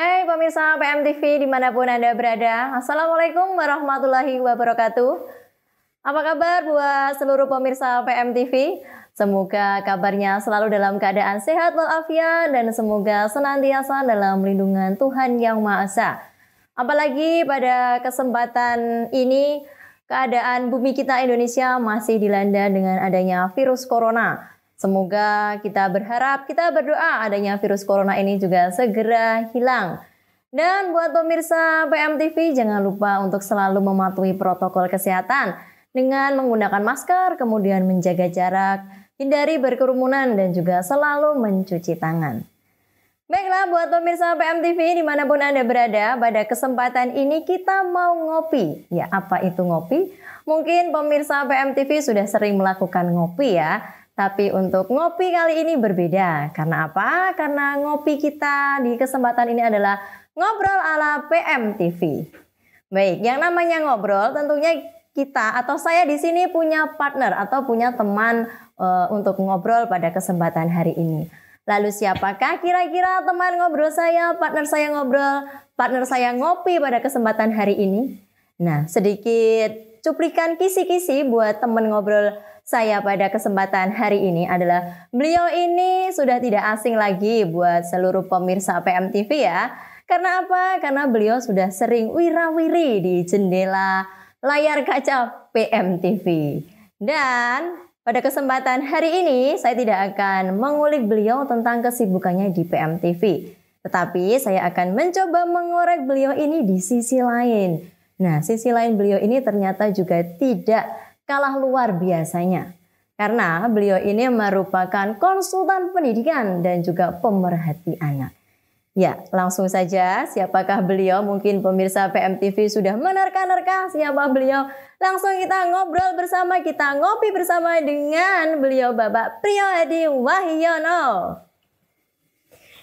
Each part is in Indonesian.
Hai pemirsa PMTV dimanapun Anda berada, Assalamualaikum warahmatullahi wabarakatuh. Apa kabar buat seluruh pemirsa PMTV? Semoga kabarnya selalu dalam keadaan sehat walafiat dan semoga senantiasa dalam lindungan Tuhan Yang Maha Esa. Apalagi pada kesempatan ini, keadaan bumi kita Indonesia masih dilanda dengan adanya virus corona. Semoga kita berharap, kita berdoa adanya virus corona ini juga segera hilang. Dan buat pemirsa PMTV jangan lupa untuk selalu mematuhi protokol kesehatan dengan menggunakan masker, kemudian menjaga jarak, hindari berkerumunan dan juga selalu mencuci tangan. Baiklah buat pemirsa PMTV dimanapun Anda berada, pada kesempatan ini kita mau ngopi. Ya, apa itu ngopi? Mungkin pemirsa PMTV sudah sering melakukan ngopi ya. Tapi untuk ngopi kali ini berbeda. Karena apa? Karena ngopi kita di kesempatan ini adalah ngobrol ala PMTV. Baik, yang namanya ngobrol tentunya kita atau saya di sini punya partner atau punya teman untuk ngobrol pada kesempatan hari ini. Lalu siapakah kira-kira teman ngobrol saya, partner saya ngopi pada kesempatan hari ini? Nah, sedikit cuplikan kisi-kisi buat teman ngobrol saya pada kesempatan hari ini adalah beliau ini sudah tidak asing lagi buat seluruh pemirsa PMTV ya. Karena apa? Karena beliau sudah sering wira-wiri di jendela layar kaca PMTV. Dan pada kesempatan hari ini saya tidak akan mengulik beliau tentang kesibukannya di PMTV. Tetapi saya akan mencoba mengorek beliau ini di sisi lain. Nah, sisi lain beliau ini ternyata juga tidak kalah luar biasanya. Karena beliau ini merupakan konsultan pendidikan dan juga pemerhati anak. Ya, langsung saja siapakah beliau? Mungkin pemirsa PMTV sudah menerka-nerka siapa beliau. Langsung kita ngobrol bersama, kita ngopi bersama dengan beliau Bapak Priyo Hadi Wahyono.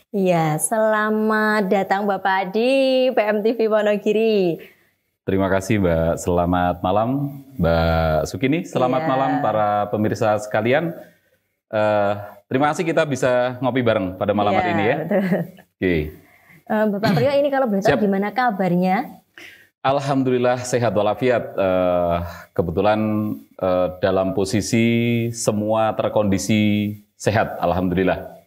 Ya, selamat datang Bapak di PMTV Wonogiri. Terima kasih Mbak, selamat malam Mbak Sukini, selamat malam para pemirsa sekalian. Terima kasih kita bisa ngopi bareng pada malam hari ini ya. Betul. Oke. Bapak Priyo ini kalau boleh tahu gimana kabarnya? Alhamdulillah sehat walafiat. Kebetulan dalam posisi semua terkondisi sehat, alhamdulillah.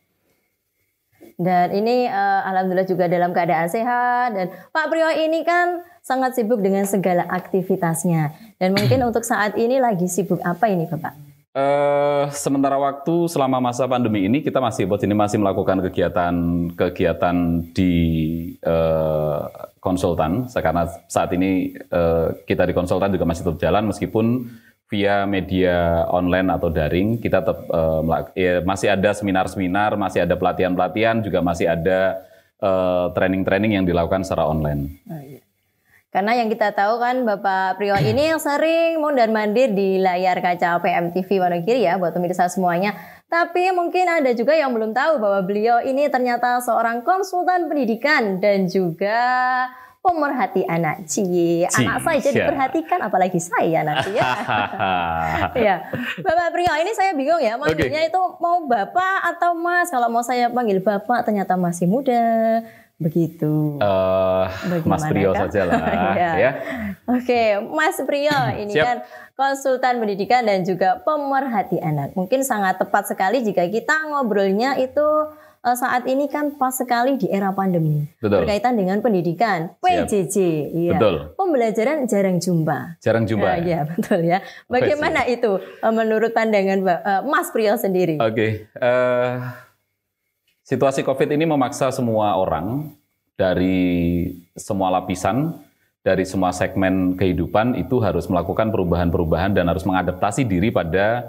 Dan ini alhamdulillah juga dalam keadaan sehat. Dan Pak Priyo ini kan sangat sibuk dengan segala aktivitasnya. Dan mungkin untuk saat ini lagi sibuk apa ini Bapak? Sementara waktu selama masa pandemi ini kita masih melakukan kegiatan di konsultan. Karena saat ini kita di konsultan juga masih tetap jalan meskipun via media online atau daring. Kita tetap masih ada seminar-seminar, masih ada pelatihan-pelatihan, juga masih ada training-training yang dilakukan secara online. Oh, iya. Karena yang kita tahu kan Bapak Priyo ini yang sering mondar-mandir di layar kaca PMTV Wonogiri ya buat pemirsa semuanya. Tapi mungkin ada juga yang belum tahu bahwa beliau ini ternyata seorang konsultan pendidikan dan juga pemerhati anak. Anak saya jadi diperhatikan apalagi saya nanti ya. Ya. Bapak Priyo ini saya bingung ya manggilnya itu mau Bapak atau Mas. Kalau mau saya panggil Bapak ternyata masih muda. Begitu. Mas Priyo saja lah. Ya. Oke, Mas Priyo ini kan konsultan pendidikan dan juga pemerhati anak. Mungkin sangat tepat sekali jika kita ngobrolnya itu saat ini kan pas sekali di era pandemi. Betul. Berkaitan dengan pendidikan, PJJ. Iya. Betul. Pembelajaran jarang jumpa. Jarang jumpa. Iya, betul ya. Bagaimana itu menurut pandangan Mas Priyo sendiri? Oke. Situasi COVID ini memaksa semua orang dari semua lapisan, dari semua segmen kehidupan itu harus melakukan perubahan-perubahan dan harus mengadaptasi diri pada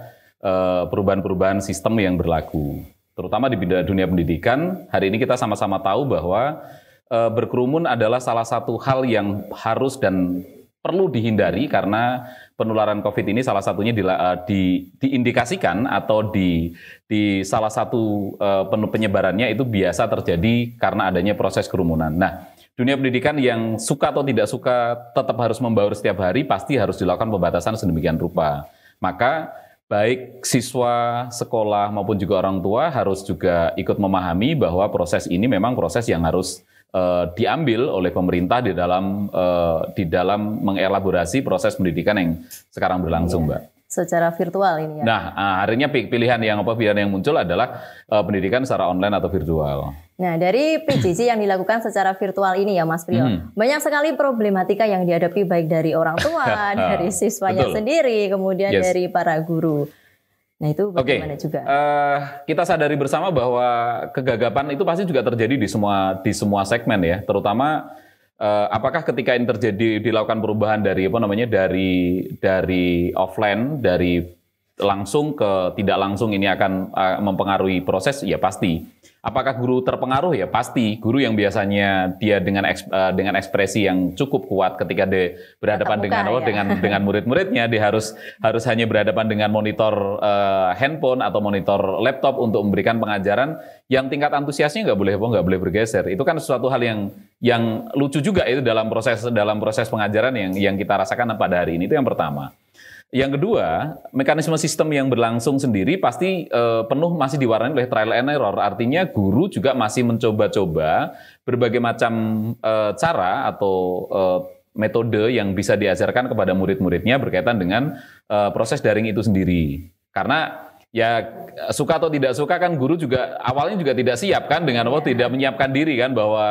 perubahan-perubahan sistem yang berlaku. Terutama di dunia pendidikan, hari ini kita sama-sama tahu bahwa berkerumun adalah salah satu hal yang harus dan perlu dihindari karena penularan COVID ini salah satunya diindikasikan atau di salah satu penyebarannya itu biasa terjadi karena adanya proses kerumunan. Nah, dunia pendidikan yang suka atau tidak suka tetap harus membaur setiap hari pasti harus dilakukan pembatasan sedemikian rupa. Maka baik siswa, sekolah maupun juga orang tua harus juga ikut memahami bahwa proses ini memang proses yang harus diambil oleh pemerintah di dalam mengelaborasi proses pendidikan yang sekarang berlangsung, Mbak. Secara virtual ini ya. Nah, akhirnya pilihan yang muncul adalah pendidikan secara online atau virtual. Nah, dari PJJ yang dilakukan secara virtual ini ya Mas Priyo, banyak sekali problematika yang dihadapi baik dari orang tua, dari siswanya sendiri, kemudian dari para guru. Nah, itu bagaimana juga? Kita sadari bersama bahwa kegagapan itu pasti juga terjadi di semua segmen ya, terutama apakah ketika ini terjadi dilakukan perubahan dari dari offline, dari langsung ke tidak langsung, ini akan mempengaruhi proses? Ya pasti. Apakah guru terpengaruh? Ya pasti. Guru yang biasanya dia dengan ekspresi yang cukup kuat ketika dia berhadapan dengan murid-muridnya, dia harus hanya berhadapan dengan monitor handphone atau monitor laptop untuk memberikan pengajaran yang tingkat antusiasnya nggak boleh bergeser. Itu kan sesuatu hal yang lucu juga itu dalam proses pengajaran yang kita rasakan pada hari ini. Itu yang pertama. Yang kedua, mekanisme sistem yang berlangsung sendiri pasti penuh masih diwarnai oleh trial and error. Artinya guru juga masih mencoba-coba berbagai macam cara atau metode yang bisa diajarkan kepada murid-muridnya berkaitan dengan proses daring itu sendiri. Karena ya suka atau tidak suka kan guru juga awalnya juga tidak siap kan dengan tidak menyiapkan diri kan bahwa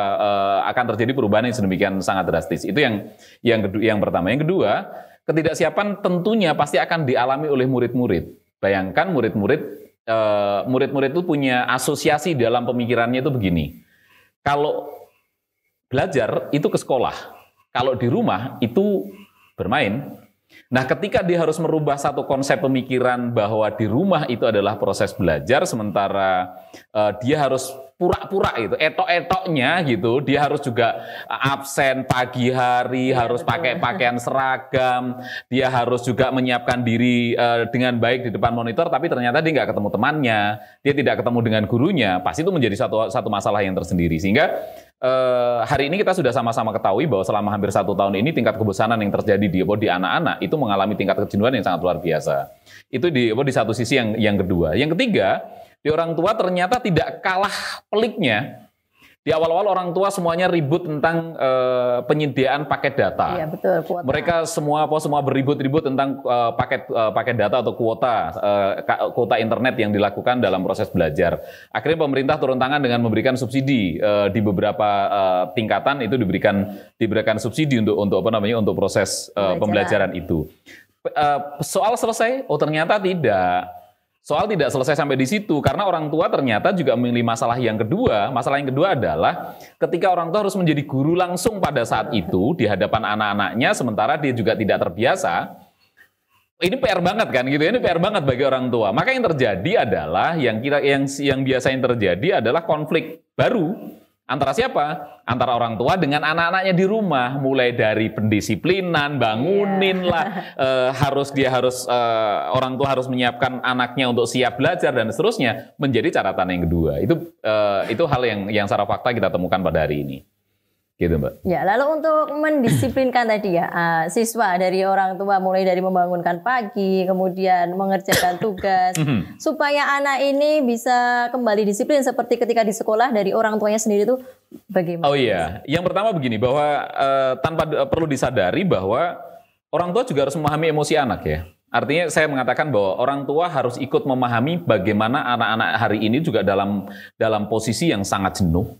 akan terjadi perubahan yang sedemikian sangat drastis. Itu yang pertama. Yang kedua, ketidaksiapan tentunya pasti akan dialami oleh murid-murid. Bayangkan murid-murid itu punya asosiasi dalam pemikirannya itu begini. Kalau belajar itu ke sekolah, kalau di rumah itu bermain. Nah, ketika dia harus merubah satu konsep pemikiran bahwa di rumah itu adalah proses belajar, sementara dia harus pura-pura itu, etok-etoknya gitu, dia harus juga absen pagi hari, harus pakai pakaian seragam, dia harus juga menyiapkan diri dengan baik di depan monitor, tapi ternyata dia nggak ketemu temannya, dia tidak ketemu dengan gurunya, pasti itu menjadi satu masalah yang tersendiri. Sehingga hari ini kita sudah sama-sama ketahui bahwa selama hampir 1 tahun ini tingkat kebosanan yang terjadi di anak-anak itu mengalami tingkat kejenuhan yang sangat luar biasa. Itu di satu sisi yang kedua. Yang ketiga, di orang tua ternyata tidak kalah peliknya. Di awal-awal orang tua semuanya ribut tentang penyediaan paket data. Iya, betul, kuota. Mereka semua beribut-ribut tentang paket data atau kuota internet yang dilakukan dalam proses belajar. Akhirnya pemerintah turun tangan dengan memberikan subsidi di beberapa tingkatan, itu diberikan subsidi untuk proses pembelajaran itu. Soal selesai? Oh, ternyata tidak. Soal tidak selesai sampai di situ, karena orang tua ternyata juga memiliki masalah yang kedua. Masalah yang kedua adalah ketika orang tua harus menjadi guru langsung pada saat itu di hadapan anak-anaknya, sementara dia juga tidak terbiasa. Ini PR banget kan gitu ya, ini PR banget bagi orang tua. Maka yang terjadi adalah yang biasanya terjadi adalah konflik baru. Antara siapa? Antara orang tua dengan anak-anaknya di rumah, mulai dari pendisiplinan, bangunin lah, orang tua harus menyiapkan anaknya untuk siap belajar dan seterusnya, menjadi catatan yang kedua. Itu hal yang secara fakta kita temukan pada hari ini. Gitu, Mbak. Ya, lalu untuk mendisiplinkan tadi ya, siswa dari orang tua mulai dari membangunkan pagi, kemudian mengerjakan tugas, supaya anak ini bisa kembali disiplin seperti ketika di sekolah dari orang tuanya sendiri itu bagaimana? Oh iya, yang pertama begini, bahwa tanpa perlu disadari bahwa orang tua juga harus memahami emosi anak ya. Artinya saya mengatakan bahwa orang tua harus ikut memahami bagaimana anak-anak hari ini juga dalam posisi yang sangat jenuh.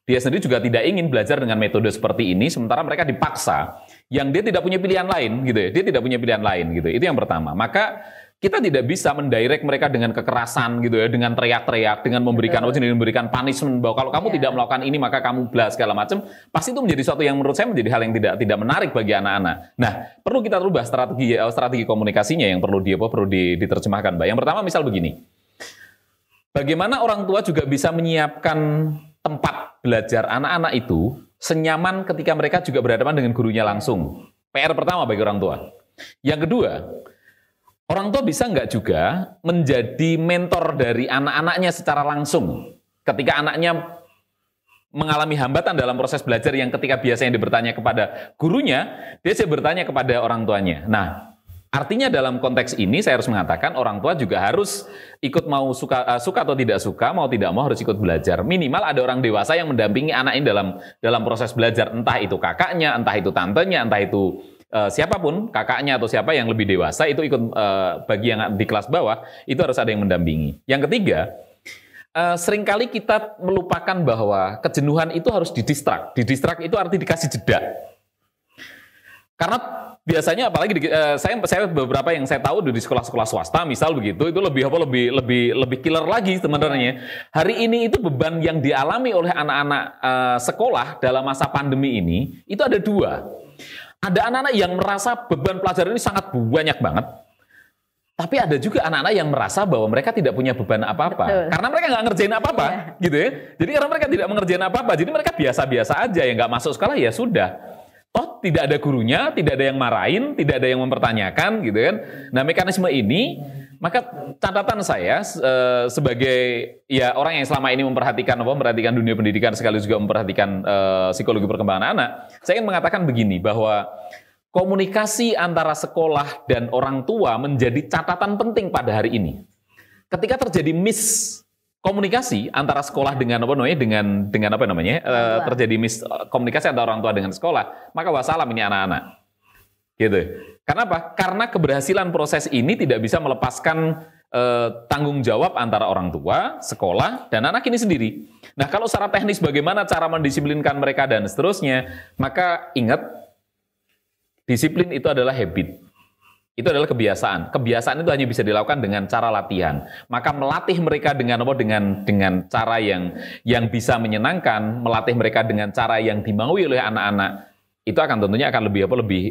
Dia sendiri juga tidak ingin belajar dengan metode seperti ini, sementara mereka dipaksa, yang dia tidak punya pilihan lain, gitu ya. Dia tidak punya pilihan lain, gitu. Itu yang pertama. Maka kita tidak bisa mendirect mereka dengan kekerasan, gitu ya, dengan teriak-teriak, dengan memberikan punishment bahwa kalau kamu tidak melakukan ini maka kamu blas segala macam. Pasti itu menjadi sesuatu yang menurut saya menjadi hal yang tidak menarik bagi anak-anak. Nah, perlu kita rubah strategi komunikasinya yang perlu diterjemahkan, Mbak. Yang pertama, misal begini. Bagaimana orang tua juga bisa menyiapkan tempat belajar anak-anak itu senyaman ketika mereka juga berhadapan dengan gurunya langsung. PR pertama bagi orang tua. Yang kedua, orang tua bisa nggak juga menjadi mentor dari anak-anaknya secara langsung. Ketika anaknya mengalami hambatan dalam proses belajar yang ketika biasanya dia bertanya kepada gurunya, dia bertanya kepada orang tuanya. Nah, Artinya dalam konteks ini saya harus mengatakan orang tua juga harus ikut mau suka atau tidak suka, mau tidak mau harus ikut belajar. Minimal ada orang dewasa yang mendampingi anak ini dalam proses belajar, entah itu kakaknya, entah itu tantenya, entah itu siapapun, kakaknya atau siapa yang lebih dewasa itu ikut bagi yang di kelas bawah itu harus ada yang mendampingi. Yang ketiga, seringkali kita melupakan bahwa kejenuhan itu harus didistrak. Didistrak itu arti dikasih jeda. Karena biasanya apalagi saya beberapa yang saya tahu di sekolah-sekolah swasta misal begitu itu lebih killer lagi sebenarnya. Hari ini itu beban yang dialami oleh anak-anak sekolah dalam masa pandemi ini itu ada dua. Ada anak-anak yang merasa beban pelajaran ini sangat banyak banget. Tapi ada juga anak-anak yang merasa bahwa mereka tidak punya beban apa-apa. Betul. Karena mereka nggak ngerjain apa-apa, gitu ya. Jadi karena mereka tidak mengerjain apa-apa, jadi mereka biasa-biasa aja, yang nggak masuk sekolah ya sudah. Toh tidak ada gurunya, tidak ada yang marahin, tidak ada yang mempertanyakan, gitu kan. Nah mekanisme ini, maka catatan saya sebagai ya orang yang selama ini memperhatikan dunia pendidikan sekaligus juga memperhatikan psikologi perkembangan anak, saya ingin mengatakan begini bahwa komunikasi antara sekolah dan orang tua menjadi catatan penting pada hari ini. Ketika terjadi miskomunikasi antara sekolah dengan terjadi miskomunikasi antara orang tua dengan sekolah, maka wassalam ini anak-anak. Gitu. Kenapa? Karena keberhasilan proses ini tidak bisa melepaskan tanggung jawab antara orang tua, sekolah, dan anak ini sendiri. Nah, kalau secara teknis bagaimana cara mendisiplinkan mereka dan seterusnya, maka ingat disiplin itu adalah habit. Itu adalah kebiasaan. Kebiasaan itu hanya bisa dilakukan dengan cara latihan. Maka melatih mereka dengan cara yang bisa menyenangkan, melatih mereka dengan cara yang dimaui oleh anak-anak, itu akan tentunya akan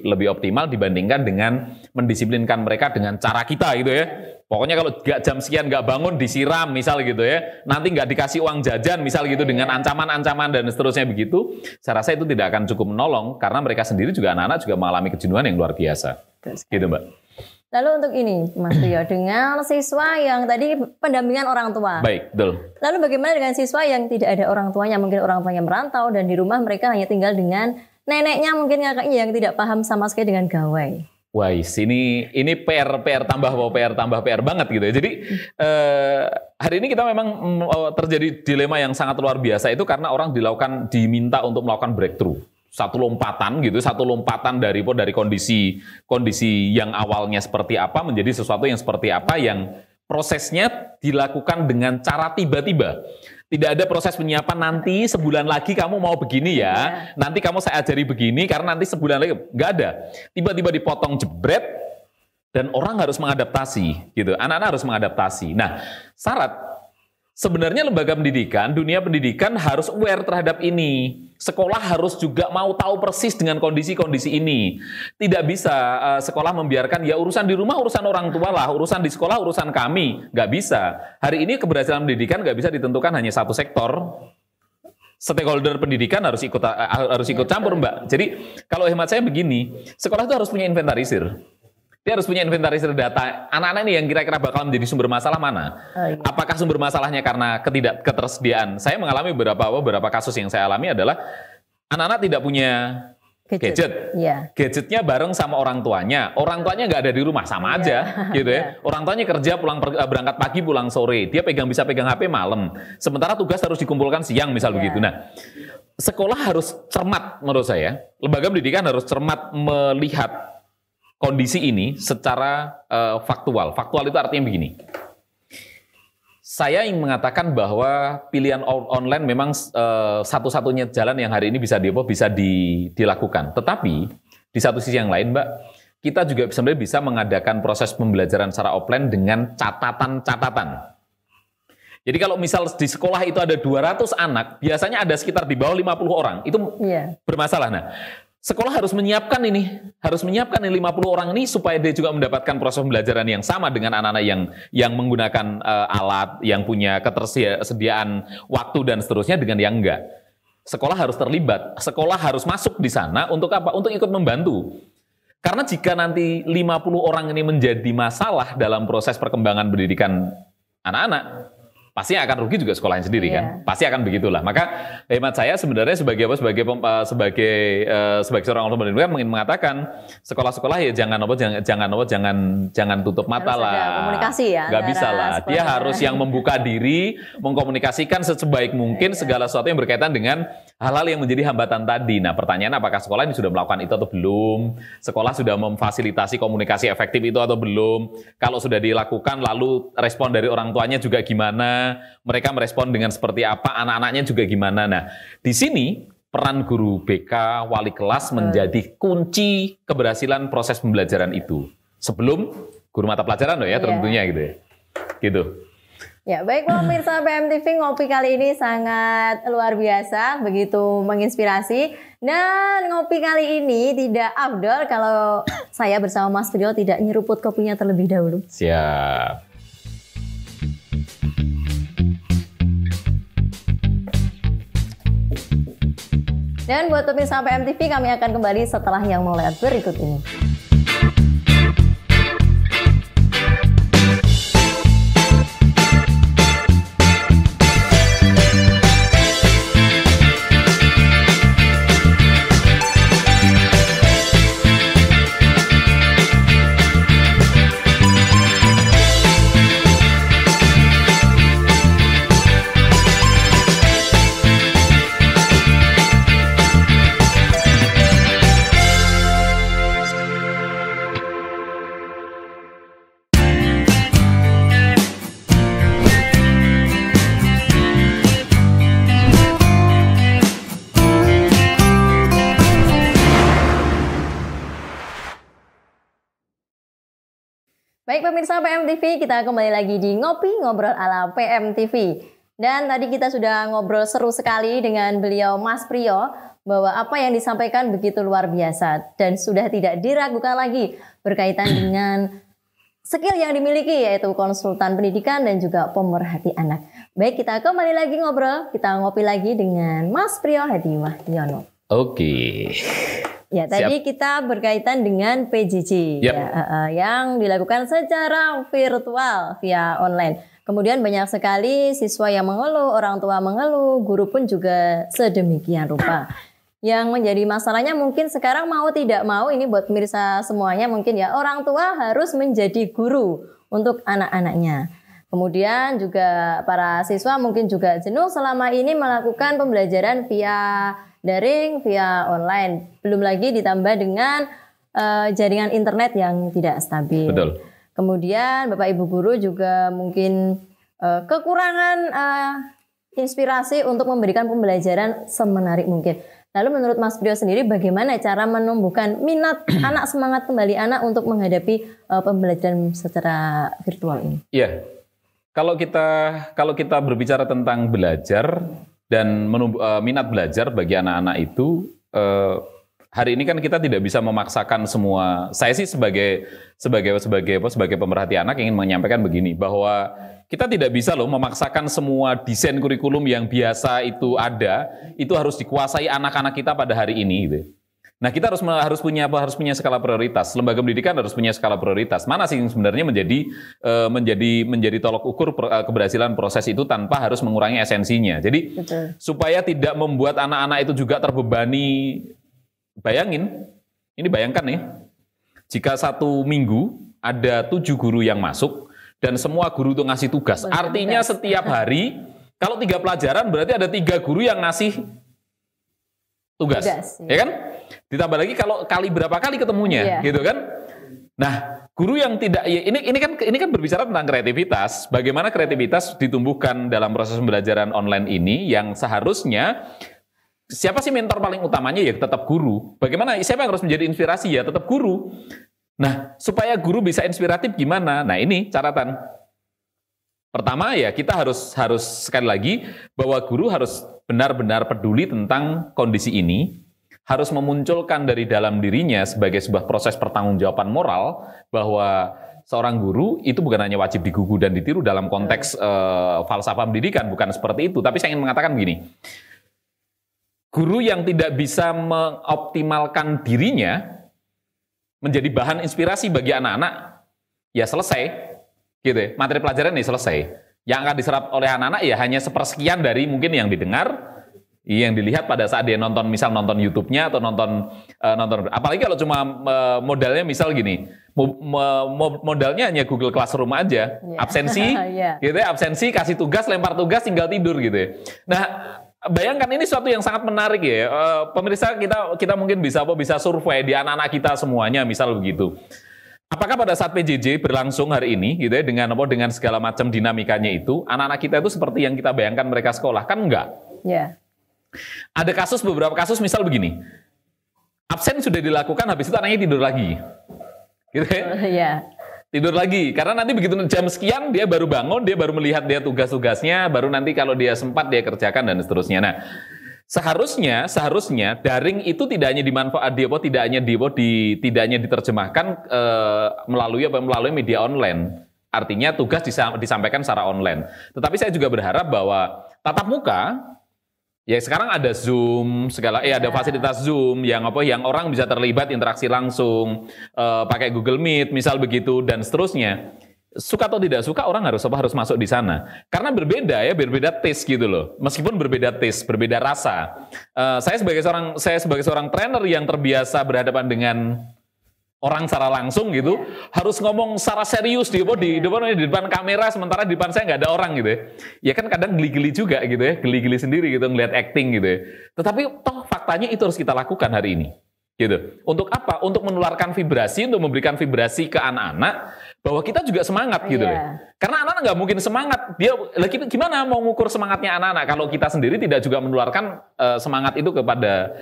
lebih optimal dibandingkan dengan mendisiplinkan mereka dengan cara kita gitu ya. Pokoknya kalau jam sekian nggak bangun disiram misal gitu ya, nanti nggak dikasih uang jajan misal gitu dengan ancaman-ancaman dan seterusnya begitu, saya rasa itu tidak akan cukup menolong karena mereka sendiri juga anak-anak juga mengalami kejenuhan yang luar biasa. Gitu Mbak. Lalu untuk ini Mas Rio, dengan siswa yang tadi pendampingan orang tua. Baik, betul. Lalu bagaimana dengan siswa yang tidak ada orang tuanya, mungkin orang tuanya merantau dan di rumah mereka hanya tinggal dengan neneknya, mungkin kakaknya yang tidak paham sama sekali dengan gawai. Wah, ini PR tambah banget gitu ya. Jadi hari ini kita memang terjadi dilema yang sangat luar biasa itu karena orang diminta untuk melakukan breakthrough. Satu lompatan dari kondisi yang awalnya seperti apa menjadi sesuatu yang seperti apa yang prosesnya dilakukan dengan cara tiba-tiba. Tidak ada proses penyiapan nanti sebulan lagi kamu mau begini ya. Nanti kamu saya ajari begini karena nanti sebulan lagi. Nggak ada. Tiba-tiba dipotong jebret dan orang harus mengadaptasi gitu. Anak-anak harus mengadaptasi. Nah, syarat sebenarnya lembaga pendidikan, dunia pendidikan harus aware terhadap ini. Sekolah harus juga mau tahu persis dengan kondisi-kondisi ini. Tidak bisa sekolah membiarkan ya urusan di rumah urusan orang tua lah, urusan di sekolah urusan kami. Nggak bisa. Hari ini keberhasilan pendidikan nggak bisa ditentukan hanya satu sektor. Stakeholder pendidikan harus ikut campur Mbak. Jadi kalau hemat saya begini, sekolah itu harus punya inventarisir. Dia harus punya inventarisir data anak-anak ini yang kira-kira bakal menjadi sumber masalah mana. Apakah sumber masalahnya karena ketersediaan? Saya mengalami beberapa kasus yang saya alami adalah anak-anak tidak punya gadget. Gadgetnya bareng sama orang tuanya. Orang tuanya nggak ada di rumah, sama aja gitu ya. Orang tuanya kerja berangkat pagi pulang sore. Dia bisa pegang HP malam. Sementara tugas harus dikumpulkan siang misal begitu. Nah, sekolah harus cermat menurut saya. Lembaga pendidikan harus cermat melihat kondisi ini secara faktual. Faktual itu artinya begini. Saya ingin mengatakan bahwa pilihan online memang satu-satunya jalan yang hari ini bisa dilakukan. Tetapi di satu sisi yang lain, Mbak, kita juga sebenarnya bisa mengadakan proses pembelajaran secara offline dengan catatan-catatan. Jadi kalau misal di sekolah itu ada 200 anak, biasanya ada sekitar di bawah 50 orang. Itu bermasalah. Nah, sekolah harus menyiapkan 50 orang ini supaya dia juga mendapatkan proses pembelajaran yang sama dengan anak-anak yang menggunakan alat, yang punya ketersediaan waktu dan seterusnya dengan yang enggak. Sekolah harus terlibat, sekolah harus masuk di sana untuk apa? Untuk ikut membantu. Karena jika nanti 50 orang ini menjadi masalah dalam proses perkembangan pendidikan anak-anak, pasti akan rugi juga sekolahnya sendiri kan, pasti akan begitulah. Maka hemat saya sebenarnya sebagai seorang orang pendidikan ingin mengatakan sekolah-sekolah ya jangan tutup mata harus lah. Ada komunikasi ya. Nggak bisa lah. Dia harus yang membuka diri, mengkomunikasikan sebaik mungkin segala sesuatu yang berkaitan dengan hal-hal yang menjadi hambatan tadi. Nah, pertanyaan apakah sekolah ini sudah melakukan itu atau belum? Sekolah sudah memfasilitasi komunikasi efektif itu atau belum? Kalau sudah dilakukan, lalu respon dari orang tuanya juga gimana? Mereka merespon dengan seperti apa? Anak-anaknya juga gimana? Nah, di sini peran guru BK, wali kelas menjadi kunci keberhasilan proses pembelajaran itu. Sebelum guru mata pelajaran loh ya, tentunya gitu ya. Gitu. Ya, baik pemirsa PMTV, ngopi kali ini sangat luar biasa, begitu menginspirasi. Dan ngopi kali ini tidak afdol kalau saya bersama Mas Priyo tidak nyeruput kopinya terlebih dahulu. Siap. Dan buat pemirsa PMTV, kami akan kembali setelah yang mulai berikut ini. Baik pemirsa PMTV, kita kembali lagi di Ngopi Ngobrol ala PMTV. Dan tadi kita sudah ngobrol seru sekali dengan beliau Mas Priyo, bahwa apa yang disampaikan begitu luar biasa dan sudah tidak diragukan lagi berkaitan dengan skill yang dimiliki, yaitu konsultan pendidikan dan juga pemerhati anak. Baik, kita kembali lagi ngobrol, kita ngopi lagi dengan Mas Priyo Hadi Wahdiono. Oke. Ya, tadi kita berkaitan dengan PJJ yang dilakukan secara virtual via online. Kemudian banyak sekali siswa yang mengeluh, orang tua mengeluh, guru pun juga sedemikian rupa. Yang menjadi masalahnya mungkin sekarang mau tidak mau, ini buat pemirsa semuanya mungkin ya, orang tua harus menjadi guru untuk anak-anaknya. Kemudian juga para siswa mungkin juga jenuh selama ini melakukan pembelajaran via daring, via online. Belum lagi ditambah dengan jaringan internet yang tidak stabil. Betul. Kemudian Bapak Ibu guru juga mungkin kekurangan inspirasi untuk memberikan pembelajaran semenarik mungkin. Lalu menurut Mas Priyo sendiri bagaimana cara menumbuhkan minat anak, semangat kembali anak untuk menghadapi pembelajaran secara virtual ini? Iya. Kalau kita berbicara tentang belajar dan minat belajar bagi anak-anak itu, hari ini kan kita tidak bisa memaksakan semua. Saya sih sebagai pemerhati anak ingin menyampaikan begini, bahwa kita tidak bisa loh memaksakan semua desain kurikulum yang biasa itu ada, itu harus dikuasai anak-anak kita pada hari ini gitu. Nah, kita harus punya skala prioritas. Lembaga pendidikan harus punya skala prioritas. Mana sih yang sebenarnya menjadi tolok ukur keberhasilan proses itu tanpa harus mengurangi esensinya. Jadi supaya tidak membuat anak-anak itu juga terbebani. Bayangkan nih, jika 1 minggu ada 7 guru yang masuk dan semua guru itu ngasih tugas. Artinya setiap hari kalau 3 pelajaran berarti ada 3 guru yang ngasih tugas. Ya kan? Ditambah lagi kalau berapa kali ketemunya, gitu kan? Nah, guru yang tidak, ya ini kan berbicara tentang kreativitas. Bagaimana kreativitas ditumbuhkan dalam proses pembelajaran online ini, yang seharusnya siapa sih mentor paling utamanya? Ya tetap guru. Bagaimana? Siapa yang harus menjadi inspirasi? Ya tetap guru. Nah, supaya guru bisa inspiratif gimana? Nah, ini catatan. Pertama ya kita harus sekali lagi bahwa guru harus benar-benar peduli tentang kondisi ini. Harus memunculkan dari dalam dirinya sebagai sebuah proses pertanggungjawaban moral bahwa seorang guru itu bukan hanya wajib digugu dan ditiru dalam konteks falsafah pendidikan, bukan seperti itu. Tapi saya ingin mengatakan begini, guru yang tidak bisa mengoptimalkan dirinya menjadi bahan inspirasi bagi anak-anak, ya selesai, gitu ya. Materi pelajaran ini selesai. Yang akan diserap oleh anak-anak ya hanya sepersekian dari mungkin yang didengar, yang dilihat pada saat dia nonton, misal nonton YouTube-nya atau nonton apalagi kalau cuma modalnya misal gini, modalnya hanya Google Classroom aja, absensi, gitu ya, absensi, kasih tugas, lempar tugas, tinggal tidur gitu ya. Nah, bayangkan ini suatu yang sangat menarik ya, pemirsa, kita mungkin bisa survei di anak-anak kita semuanya, misal begitu. Apakah pada saat PJJ berlangsung hari ini, gitu ya, dengan segala macam dinamikanya itu, anak-anak kita itu seperti yang kita bayangkan mereka sekolah? Kan enggak. Yeah. Ada beberapa kasus misal begini, absen sudah dilakukan, habis itu anaknya tidur lagi, gitu ya. Yeah. Tidur lagi, karena nanti begitu jam sekian dia baru bangun, dia baru melihat dia tugas-tugasnya, baru nanti kalau dia sempat dia kerjakan dan seterusnya. Nah, seharusnya daring itu tidak hanya tidak hanya diterjemahkan melalui media online. Artinya tugas disampaikan secara online. Tetapi saya juga berharap bahwa tatap muka, ya sekarang ada Zoom, ada fasilitas Zoom yang orang bisa terlibat interaksi langsung, pakai Google Meet misal begitu dan seterusnya. Suka atau tidak suka orang harus masuk di sana. Karena berbeda taste gitu loh. Meskipun berbeda taste, berbeda rasa. Saya sebagai seorang trainer yang terbiasa berhadapan dengan orang secara langsung gitu, harus ngomong secara serius di depan kamera, sementara di depan saya nggak ada orang gitu ya. Ya kan kadang geli-geli juga gitu ya, geli-geli sendiri gitu ngelihat acting gitu ya. Tetapi toh faktanya itu harus kita lakukan hari ini. Gitu. Untuk apa? Untuk menularkan vibrasi, untuk memberikan vibrasi ke anak-anak bahwa kita juga semangat gitu loh. Karena anak-anak nggak mungkin semangat. Dia lagi gimana mau ngukur semangatnya anak-anak kalau kita sendiri tidak juga menularkan semangat itu kepada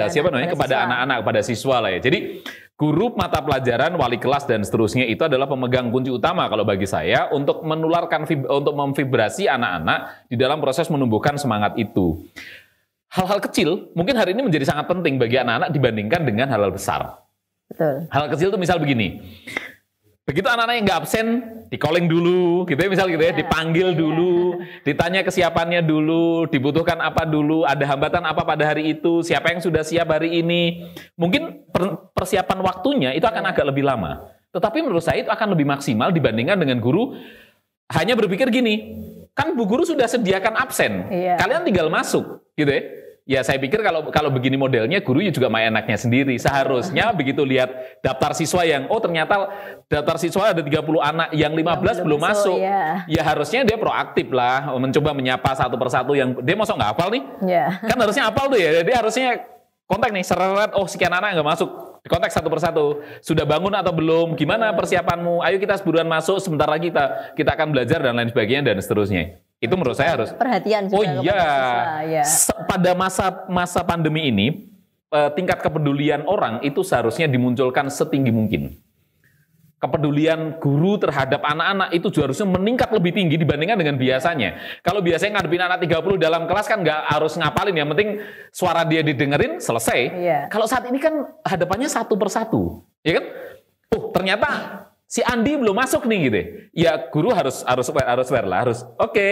siapa namanya? Kepada anak-anak, kepada siswa lah ya. Jadi guru mata pelajaran, wali kelas dan seterusnya itu adalah pemegang kunci utama kalau bagi saya untuk menularkan untuk memvibrasi anak-anak di dalam proses menumbuhkan semangat itu. Hal-hal kecil mungkin hari ini menjadi sangat penting bagi anak-anak dibandingkan dengan hal-hal besar. Betul. Hal kecil itu misal begini. Begitu anak-anak yang nggak absen, di-calling dulu, gitu ya, misal gitu ya, dipanggil dulu, ditanya kesiapannya dulu, dibutuhkan apa dulu, ada hambatan apa pada hari itu, siapa yang sudah siap hari ini. Mungkin persiapan waktunya itu akan agak lebih lama. Tetapi menurut saya itu akan lebih maksimal dibandingkan dengan guru hanya berpikir gini, kan Bu Guru sudah sediakan absen, kalian tinggal masuk, gitu ya. Ya saya pikir kalau begini modelnya gurunya juga main enaknya sendiri. Seharusnya begitu lihat daftar siswa yang ternyata daftar siswa ada 30 anak yang 15 belum masuk. Ya harusnya dia proaktif lah mencoba menyapa satu persatu yang dia masa nggak hafal nih. Kan harusnya hafal tuh ya. Dia harusnya kontak nih seret, sekian anak nggak masuk. Kontak satu persatu. Sudah bangun atau belum? Gimana persiapanmu? Ayo kita seburuan masuk, sebentar lagi kita akan belajar dan lain sebagainya dan seterusnya. Itu menurut saya harus perhatian juga siswa, pada masa pandemi ini tingkat kepedulian orang itu seharusnya dimunculkan setinggi mungkin. Kepedulian guru terhadap anak-anak itu juga harusnya meningkat lebih tinggi dibandingkan dengan biasanya. Kalau biasanya ngadepin anak 30 dalam kelas kan nggak harus ngapalin, yang penting suara dia didengerin selesai. Kalau saat ini kan hadapannya satu persatu, ya kan? Ternyata si Andi belum masuk nih gitu. Ya guru harus aware lah, harus oke.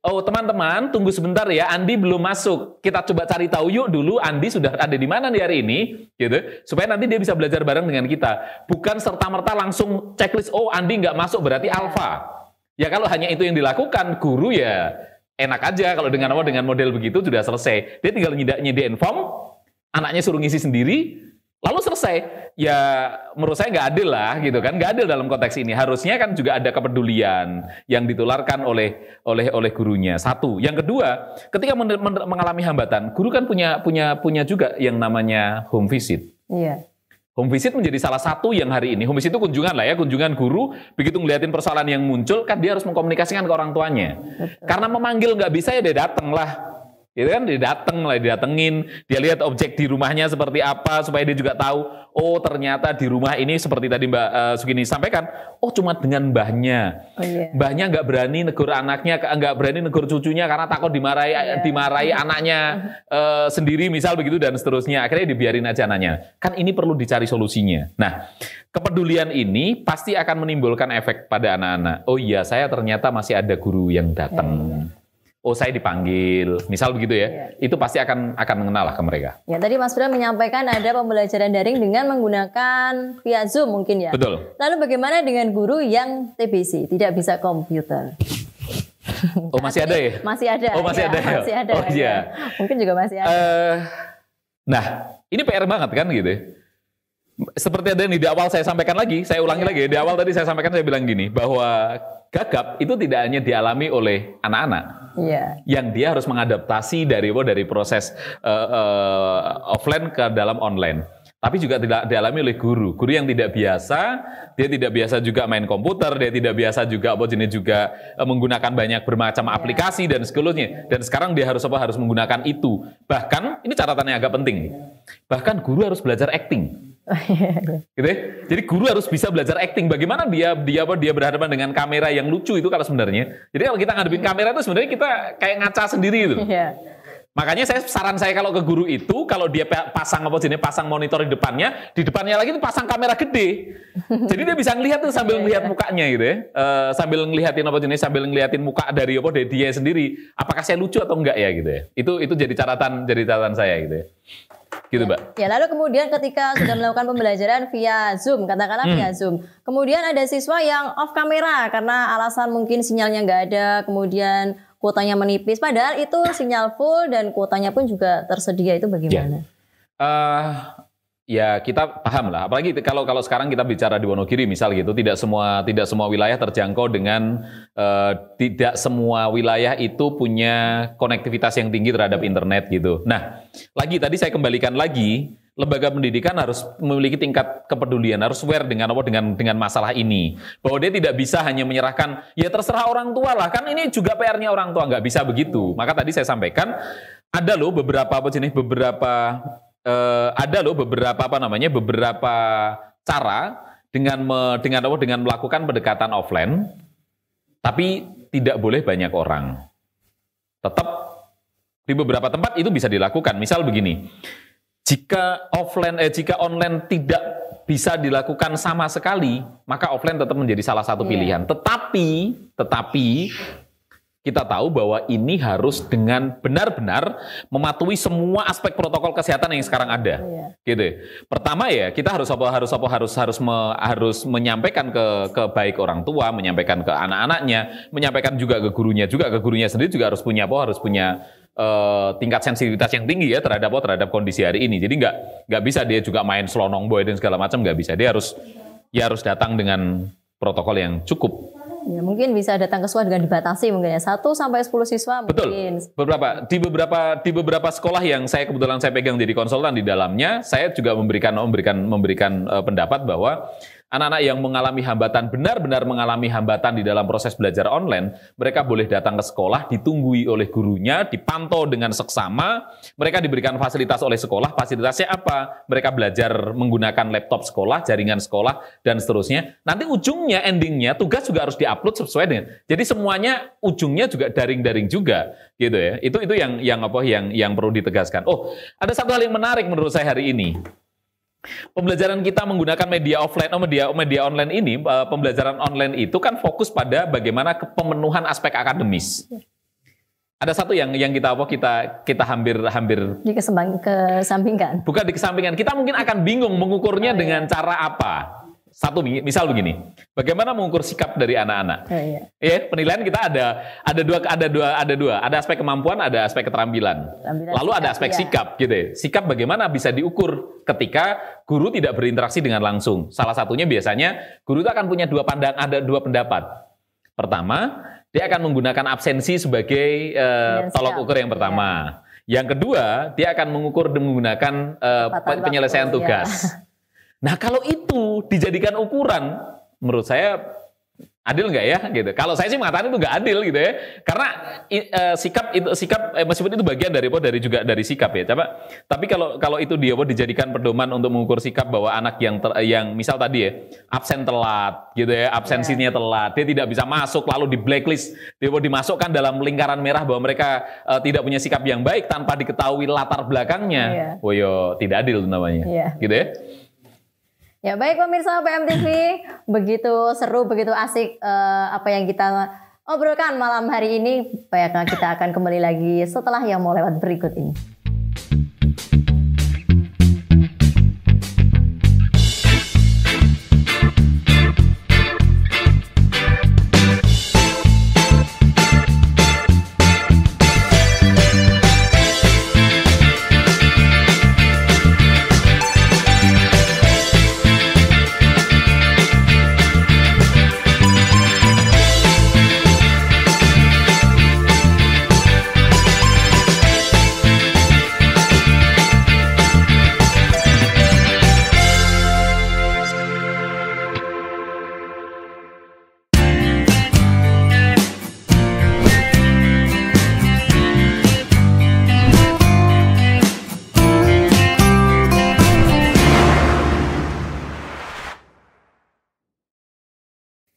Teman-teman tunggu sebentar ya, Andi belum masuk. Kita coba cari tahu yuk dulu Andi sudah ada di mana nih hari ini, gitu. Supaya nanti dia bisa belajar bareng dengan kita. Bukan serta-merta langsung checklist, Andi nggak masuk berarti alfa. Ya kalau hanya itu yang dilakukan, guru ya enak aja kalau dengan model begitu sudah selesai. Dia tinggal nyediain form, anaknya suruh ngisi sendiri, lalu selesai. Ya menurut saya nggak adil lah gitu kan, nggak adil dalam konteks ini. Harusnya kan juga ada kepedulian yang ditularkan oleh gurunya. Satu, yang kedua, ketika mengalami hambatan, guru kan punya juga yang namanya home visit. Home visit menjadi salah satu yang hari ini, home visit itu kunjungan lah ya, kunjungan guru, begitu ngeliatin persoalan yang muncul, kan dia harus mengkomunikasikan ke orang tuanya. Karena memanggil nggak bisa ya dia datang lah. Gitu kan, didatengin, dia lihat objek di rumahnya seperti apa, supaya dia juga tahu, ternyata di rumah ini seperti tadi Mbak Sugini sampaikan, cuma dengan mbahnya. Mbahnya nggak berani negur anaknya, nggak berani negur cucunya karena takut dimarahi anaknya sendiri misal begitu dan seterusnya. Akhirnya dibiarin aja anaknya. Kan ini perlu dicari solusinya. Nah, kepedulian ini pasti akan menimbulkan efek pada anak-anak. Saya ternyata masih ada guru yang datang. Saya dipanggil, misal begitu ya, itu pasti akan mengenal lah ke mereka. Ya, tadi Mas Bram menyampaikan ada pembelajaran daring dengan menggunakan via Zoom mungkin ya. Betul. Lalu bagaimana dengan guru yang TBC, tidak bisa komputer? Oh masih ada ya? Masih ada. Oh masih ada ya? Masih ada. Oh iya. Mungkin juga masih ada. Nah, ini PR banget kan gitu. Seperti ada yang di awal saya sampaikan lagi, saya ulangi lagi. Di awal tadi saya sampaikan, saya bilang gini, bahwa gagap itu tidak hanya dialami oleh anak-anak. Yang dia harus mengadaptasi dari proses offline ke dalam online. Tapi juga tidak dialami oleh guru yang tidak biasa, dia tidak biasa juga main komputer, dia tidak biasa juga juga menggunakan banyak bermacam aplikasi dan sekelilingnya. Dan sekarang dia harus menggunakan itu. Bahkan ini catatannya agak penting. Bahkan guru harus belajar acting. Gitu ya? Jadi guru harus bisa belajar acting. Bagaimana dia berhadapan dengan kamera yang lucu itu kalau sebenarnya. Jadi kalau kita ngadepin kamera itu sebenarnya kita kayak ngaca sendiri gitu. Makanya saran saya kalau ke guru itu, kalau dia pasang monitor di depannya lagi itu pasang kamera gede. Jadi dia bisa ngelihat tuh sambil ngelihat mukanya gitu ya. Sambil ngeliatin muka dari dia sendiri. Apakah saya lucu atau enggak ya gitu ya. Itu jadi catatan saya gitu ya. Gitu, Mbak. Ya, lalu kemudian ketika sudah melakukan pembelajaran via Zoom, katakanlah via Zoom. Kemudian ada siswa yang off kamera karena alasan mungkin sinyalnya nggak ada, kemudian kuotanya menipis, padahal itu sinyal full dan kuotanya pun juga tersedia, itu bagaimana? Ya kita paham lah, apalagi kalau sekarang kita bicara di Wonogiri misal gitu, tidak semua wilayah terjangkau dengan tidak semua wilayah itu punya konektivitas yang tinggi terhadap internet gitu. Nah, tadi saya kembalikan lagi, lembaga pendidikan harus memiliki tingkat kepedulian, harus aware dengan masalah ini. Bahwa dia tidak bisa hanya menyerahkan, ya terserah orang tua lah, kan ini juga PR-nya orang tua, nggak bisa begitu. Maka tadi saya sampaikan, ada loh beberapa cara dengan melakukan pendekatan offline, tapi tidak boleh banyak orang. Tetap di beberapa tempat itu bisa dilakukan. Misal begini, jika online tidak bisa dilakukan sama sekali, maka offline tetap menjadi salah satu pilihan. Tetapi kita tahu bahwa ini harus dengan benar-benar mematuhi semua aspek protokol kesehatan yang sekarang ada. Gitu. Pertama ya, kita harus menyampaikan ke baik orang tua, menyampaikan ke anak-anaknya, menyampaikan juga ke gurunya sendiri juga harus punya tingkat sensitivitas yang tinggi ya terhadap kondisi hari ini. Jadi nggak bisa dia juga main selonong boy dan segala macam, nggak bisa. Dia harus datang dengan protokol yang cukup. Ya, mungkin bisa datang ke sekolah dengan dibatasi mungkin ya 1 sampai 10 siswa mungkin. Betul. Di beberapa sekolah yang kebetulan saya pegang jadi konsultan di dalamnya, saya juga memberikan pendapat bahwa anak-anak yang benar-benar mengalami hambatan di dalam proses belajar online, mereka boleh datang ke sekolah, ditunggui oleh gurunya, dipantau dengan seksama, mereka diberikan fasilitas oleh sekolah. Fasilitasnya apa? Mereka belajar menggunakan laptop sekolah, jaringan sekolah, dan seterusnya. Nanti endingnya, tugas juga harus diupload sesuai dengan. Jadi semuanya ujungnya juga daring-daring juga, gitu ya. Itu yang perlu ditegaskan. Oh, ada satu hal yang menarik menurut saya hari ini. Pembelajaran kita menggunakan media online ini, pembelajaran online itu kan fokus pada bagaimana pemenuhan aspek akademis. Ada satu yang kita hampir dikesampingkan. Bukan dikesampingkan, kita mungkin akan bingung mengukurnya dengan cara apa. Misal begini, bagaimana mengukur sikap dari anak-anak? Penilaian kita ada dua, ada aspek kemampuan, ada aspek keterampilan. Lalu ada aspek sikap, gitu ya. Sikap bagaimana bisa diukur ketika guru tidak berinteraksi dengan langsung. Salah satunya biasanya guru itu akan punya ada dua pendapat. Pertama, dia akan menggunakan absensi sebagai tolok ukur yang pertama. Yang kedua, dia akan menggunakan penyelesaian tugas. Nah, kalau itu dijadikan ukuran, menurut saya adil nggak ya? Gitu. Kalau saya sih mengatakan itu nggak adil gitu ya, karena sikap meskipun itu bagian dari sikap ya. Tapi kalau itu dijadikan pedoman untuk mengukur sikap bahwa anak yang misal tadi ya absen telat, gitu ya, absensinya telat, dia tidak bisa masuk, lalu di blacklist, dia dimasukkan dalam lingkaran merah bahwa mereka tidak punya sikap yang baik tanpa diketahui latar belakangnya, tidak adil namanya, gitu ya. Ya baik pemirsa PMTV, begitu seru, begitu asik apa yang kita obrolkan malam hari ini. Baiklah, kita akan kembali lagi setelah yang mau lewat berikut ini.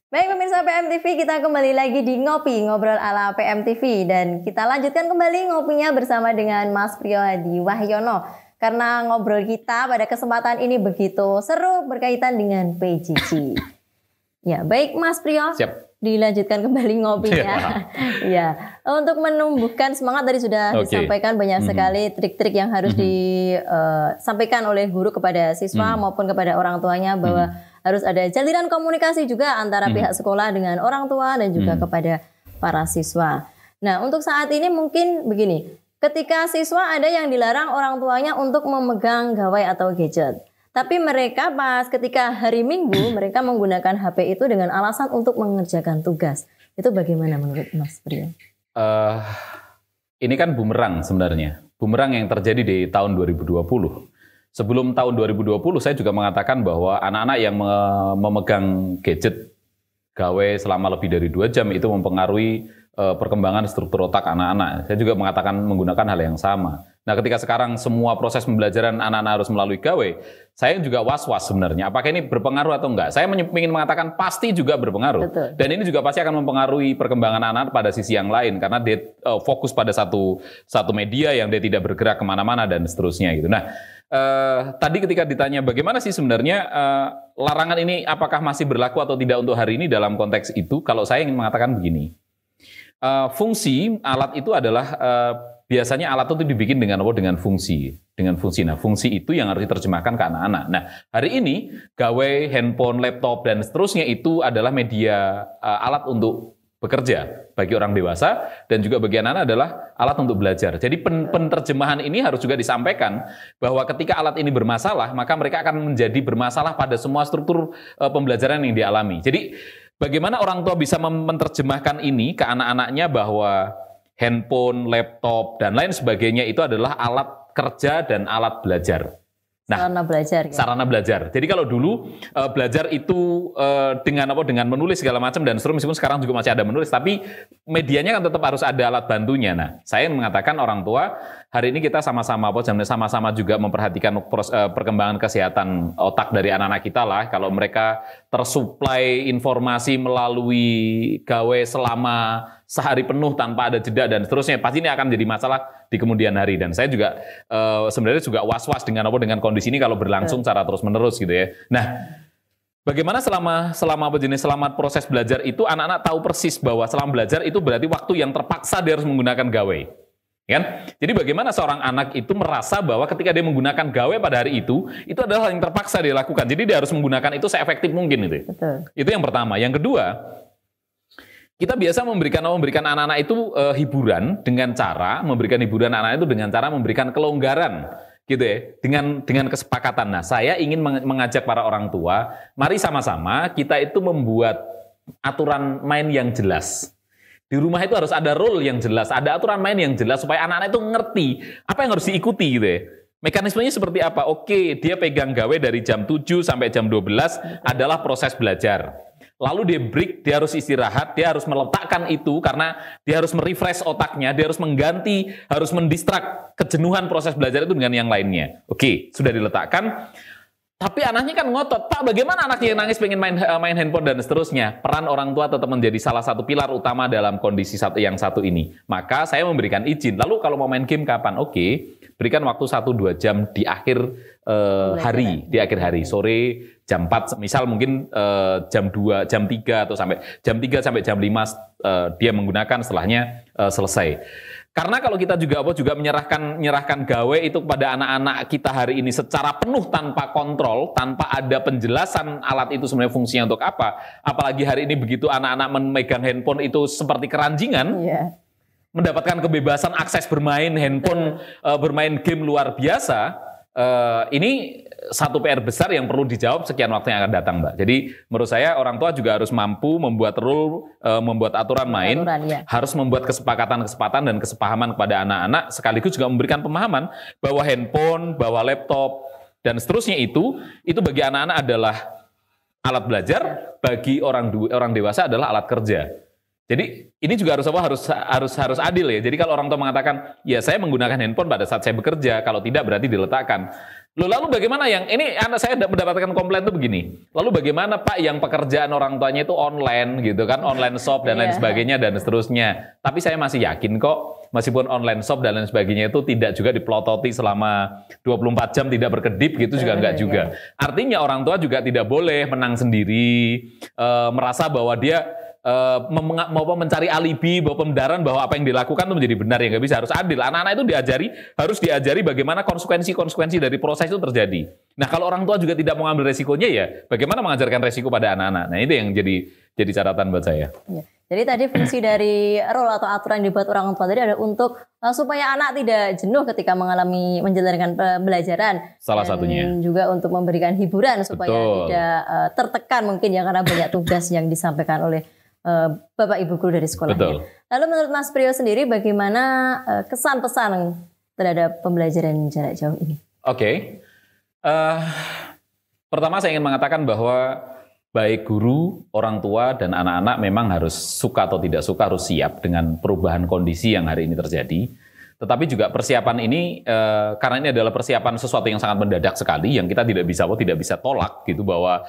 Baik pemirsa PMTV, kita kembali lagi di Ngopi, ngobrol ala PMTV. Dan kita lanjutkan kembali ngopinya bersama dengan Mas Priyo Hadi Wahyono. Karena ngobrol kita pada kesempatan ini begitu seru berkaitan dengan PJJ. Ya, baik Mas Priyo. Siap. Dilanjutkan kembali ngopinya. Ya, untuk menumbuhkan semangat tadi sudah disampaikan banyak sekali trik-trik yang harus disampaikan oleh guru kepada siswa maupun kepada orang tuanya, bahwa harus ada jalinan komunikasi juga antara pihak sekolah dengan orang tua dan juga kepada para siswa. Nah, untuk saat ini mungkin begini, ketika siswa ada yang dilarang orang tuanya untuk memegang gawai atau gadget. Tapi mereka pas ketika hari Minggu mereka menggunakan HP itu dengan alasan untuk mengerjakan tugas. Itu bagaimana menurut Mas Priyo? Ini kan bumerang sebenarnya. Bumerang yang terjadi di tahun 2020. Sebelum tahun 2020 saya juga mengatakan bahwa anak-anak yang memegang gadget gawe selama lebih dari 2 jam itu mempengaruhi perkembangan struktur otak anak-anak. Saya juga mengatakan menggunakan hal yang sama. Nah, ketika sekarang semua proses pembelajaran anak-anak harus melalui gawe, saya juga was-was sebenarnya. Apakah ini berpengaruh atau enggak? Saya ingin mengatakan pasti juga berpengaruh. Betul. Dan ini juga pasti akan mempengaruhi perkembangan anak pada sisi yang lain. Karena dia fokus pada satu media yang dia tidak bergerak kemana-mana dan seterusnya gitu. Nah, tadi ketika ditanya bagaimana sih sebenarnya larangan ini apakah masih berlaku atau tidak untuk hari ini dalam konteks itu, kalau saya ingin mengatakan begini. Fungsi alat itu adalah biasanya alat itu dibikin dengan apa? Dengan fungsi. Nah, fungsi itu yang harus diterjemahkan ke anak-anak. Nah, hari ini gawe, handphone, laptop dan seterusnya itu adalah media alat untuk bekerja bagi orang dewasa dan juga bagi anak-anak adalah alat untuk belajar. Jadi penerjemahan ini harus juga disampaikan bahwa ketika alat ini bermasalah, maka mereka akan menjadi bermasalah pada semua struktur pembelajaran yang dialami. Jadi bagaimana orang tua bisa menerjemahkan ini ke anak-anaknya bahwa handphone, laptop, dan lain sebagainya itu adalah alat kerja dan alat belajar. Nah, sarana belajar. Ya? Sarana belajar. Jadi kalau dulu belajar itu dengan menulis segala macam dan seterusnya, meskipun sekarang juga masih ada menulis, tapi medianya kan tetap harus ada alat bantunya. Nah, saya mengatakan orang tua hari ini kita sama-sama juga memperhatikan perkembangan kesehatan otak dari anak-anak kita lah. Kalau mereka tersuplai informasi melalui gawe selama sehari penuh tanpa ada jeda dan seterusnya, pasti ini akan jadi masalah di kemudian hari. Dan saya juga sebenarnya juga was-was dengan kondisi ini kalau berlangsung secara terus-menerus gitu ya. Nah, bagaimana selama proses belajar itu anak-anak tahu persis bahwa selama belajar itu berarti waktu yang terpaksa dia harus menggunakan gawe. Kan? Jadi bagaimana seorang anak itu merasa bahwa ketika dia menggunakan gawe pada hari itu adalah hal yang terpaksa dia lakukan. Jadi dia harus menggunakan itu seefektif mungkin itu. Betul. Itu yang pertama. Yang kedua, kita biasa memberikan anak-anak itu hiburan dengan cara memberikan kelonggaran gitu ya, dengan kesepakatan. Nah, saya ingin mengajak para orang tua, mari sama-sama kita itu membuat aturan main yang jelas. Di rumah itu harus ada rule yang jelas, ada aturan main yang jelas supaya anak-anak itu ngerti apa yang harus diikuti gitu ya. Mekanismenya seperti apa? Oke, dia pegang gawe dari jam 7 sampai jam 12 adalah proses belajar. Lalu dia break, dia harus istirahat, dia harus meletakkan itu karena dia harus merefresh otaknya, dia harus mengganti, harus mendistrak kejenuhan proses belajar itu dengan yang lainnya. Oke, sudah diletakkan. Tapi anaknya kan ngotot, Pak bagaimana anaknya yang nangis pengen main handphone dan seterusnya. Peran orang tua tetap menjadi salah satu pilar utama dalam kondisi yang satu ini. Maka saya memberikan izin. Lalu kalau mau main game kapan? Oke, berikan waktu 1-2 jam di akhir hari, di akhir hari, sore jam 4, misal mungkin jam 2, jam 3 atau sampai jam 3 sampai jam 5 dia menggunakan, setelahnya selesai. Karena kalau kita juga menyerahkan gawe itu kepada anak-anak kita hari ini secara penuh tanpa kontrol, tanpa ada penjelasan alat itu sebenarnya fungsinya untuk apa. Apalagi hari ini begitu anak-anak memegang handphone itu seperti keranjingan, mendapatkan kebebasan akses bermain handphone, bermain game luar biasa. Ini satu PR besar yang perlu dijawab sekian waktu yang akan datang, Mbak. Jadi menurut saya orang tua juga harus mampu membuat rule, membuat aturan main, harus membuat kesepakatan dan kesepahaman kepada anak-anak, sekaligus juga memberikan pemahaman bahwa handphone, bahwa laptop dan seterusnya itu bagi anak-anak adalah alat belajar, bagi orang dewasa adalah alat kerja. Jadi ini juga harus adil ya. Jadi kalau orang tua mengatakan, ya saya menggunakan handphone pada saat saya bekerja, kalau tidak berarti diletakkan. Loh, lalu bagaimana yang ini anak saya mendapatkan komplain tuh begini. Lalu bagaimana Pak yang pekerjaan orang tuanya itu online gitu kan, online shop dan lain sebagainya dan seterusnya. Tapi saya masih yakin kok meskipun online shop dan lain sebagainya itu tidak juga dipelototi selama 24 jam tidak berkedip gitu juga enggak juga. Artinya orang tua juga tidak boleh menang sendiri, merasa bahwa dia mau mencari alibi, bahwa pembenaran bahwa apa yang dilakukan itu menjadi benar, ya nggak bisa, harus adil. Anak-anak itu harus diajari bagaimana konsekuensi dari proses itu terjadi. Nah kalau orang tua juga tidak mau ambil resikonya, ya bagaimana mengajarkan resiko pada anak-anak. Nah itu yang jadi catatan buat saya. Ya. Jadi tadi fungsi dari role atau aturan yang dibuat orang tua tadi ada untuk supaya anak tidak jenuh ketika menjalankan pembelajaran. Salah satunya. Dan juga untuk memberikan hiburan supaya Betul. tidak tertekan mungkin ya karena banyak tugas yang disampaikan oleh Bapak Ibu guru dari sekolahnya. Betul. Lalu menurut Mas Priyo sendiri bagaimana kesan pesan terhadap pembelajaran jarak jauh ini? Oke. Pertama saya ingin mengatakan bahwa baik guru, orang tua, dan anak-anak memang harus suka atau tidak suka harus siap dengan perubahan kondisi yang hari ini terjadi. Tetapi juga persiapan ini, karena ini adalah persiapan sesuatu yang sangat mendadak sekali, yang kita tidak bisa tolak gitu, bahwa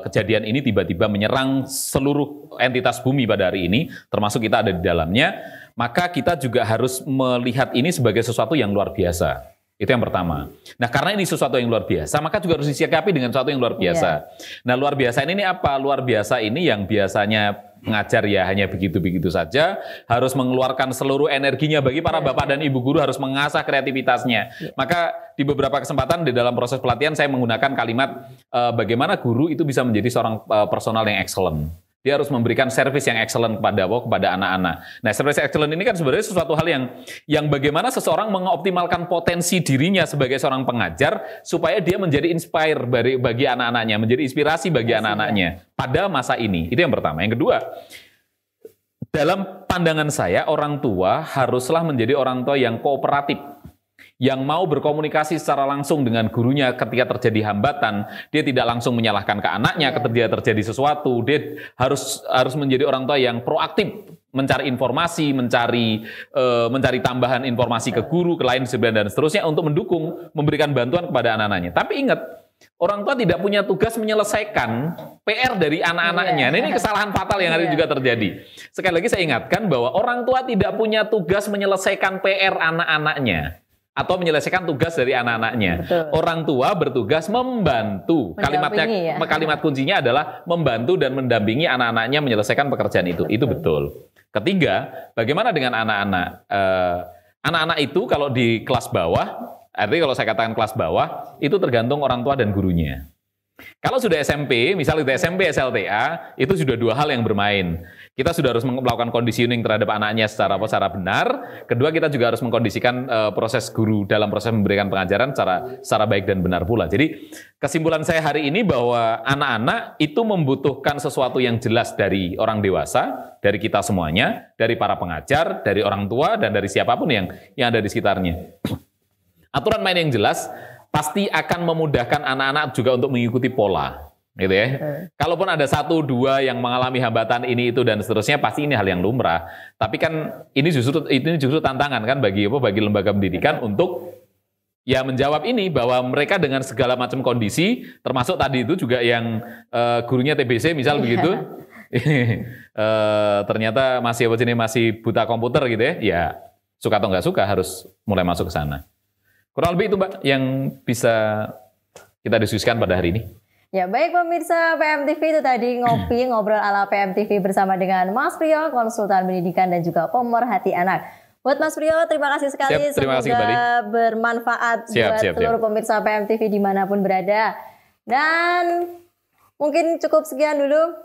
kejadian ini tiba-tiba menyerang seluruh entitas bumi pada hari ini, termasuk kita ada di dalamnya, maka kita juga harus melihat ini sebagai sesuatu yang luar biasa. Itu yang pertama. Nah, karena ini sesuatu yang luar biasa, maka juga harus disikapi dengan sesuatu yang luar biasa. Nah, luar biasa ini apa? Luar biasa ini yang biasanya mengajar ya hanya begitu-begitu saja, harus mengeluarkan seluruh energinya bagi para bapak dan ibu guru, harus mengasah kreativitasnya. Maka di beberapa kesempatan di dalam proses pelatihan saya menggunakan kalimat bagaimana guru itu bisa menjadi seorang personal yang excellent. Dia harus memberikan servis yang excellent kepada anak-anak. Nah, servis excellent ini kan sebenarnya sesuatu hal yang bagaimana seseorang mengoptimalkan potensi dirinya sebagai seorang pengajar supaya dia menjadi inspire bagi anak-anaknya, menjadi inspirasi bagi anak-anaknya pada masa ini. Itu yang pertama. Yang kedua, dalam pandangan saya orang tua haruslah menjadi orang tua yang kooperatif, yang mau berkomunikasi secara langsung dengan gurunya ketika terjadi hambatan. Dia tidak langsung menyalahkan ke anaknya ketika terjadi sesuatu. Dia harus menjadi orang tua yang proaktif, mencari informasi, mencari tambahan informasi ke guru, ke lain dan seterusnya untuk mendukung, memberikan bantuan kepada anak-anaknya. Tapi ingat, orang tua tidak punya tugas menyelesaikan PR dari anak-anaknya. Nah, ini kesalahan fatal yang hari ini juga terjadi. Sekali lagi saya ingatkan bahwa orang tua tidak punya tugas menyelesaikan PR anak-anaknya atau menyelesaikan tugas dari anak-anaknya. Orang tua bertugas membantu. Kalimat kuncinya adalah membantu dan mendampingi anak-anaknya menyelesaikan pekerjaan itu. Itu betul. Ketiga, bagaimana dengan anak-anak? Anak-anak itu kalau di kelas bawah, artinya kalau saya katakan kelas bawah, itu tergantung orang tua dan gurunya. Kalau sudah SMP, misalnya di SMP SLTA, itu sudah dua hal yang bermain. Kita sudah harus melakukan conditioning terhadap anaknya secara benar. Kedua, kita juga harus mengkondisikan proses guru dalam proses memberikan pengajaran secara baik dan benar pula. Jadi kesimpulan saya hari ini bahwa anak-anak itu membutuhkan sesuatu yang jelas dari orang dewasa, dari kita semuanya, dari para pengajar, dari orang tua, dan dari siapapun yang ada di sekitarnya. Aturan main yang jelas pasti akan memudahkan anak-anak juga untuk mengikuti pola, gitu ya. Kalaupun ada satu dua yang mengalami hambatan ini itu dan seterusnya, pasti ini hal yang lumrah. Tapi kan ini justru tantangan kan bagi lembaga pendidikan untuk ya menjawab ini, bahwa mereka dengan segala macam kondisi, termasuk tadi itu juga yang gurunya TBC misal begitu, ternyata masih buta komputer gitu ya. Ya suka atau nggak suka harus mulai masuk ke sana. Kurang lebih itu Mbak yang bisa kita diskusikan pada hari ini. Ya baik pemirsa PMTV, itu tadi ngobrol ala PMTV bersama dengan Mas Priyo, konsultan pendidikan dan juga pemerhati anak. Buat Mas Priyo, terima kasih sekali. Terima kasih kembali. Bermanfaat buat seluruh pemirsa PMTV dimanapun berada. Dan mungkin cukup sekian dulu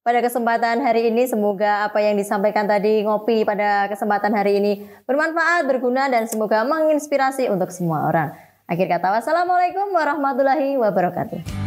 pada kesempatan hari ini. Semoga apa yang disampaikan tadi ngopi pada kesempatan hari ini bermanfaat, berguna, dan semoga menginspirasi untuk semua orang. Akhir kata, wassalamualaikum warahmatullahi wabarakatuh.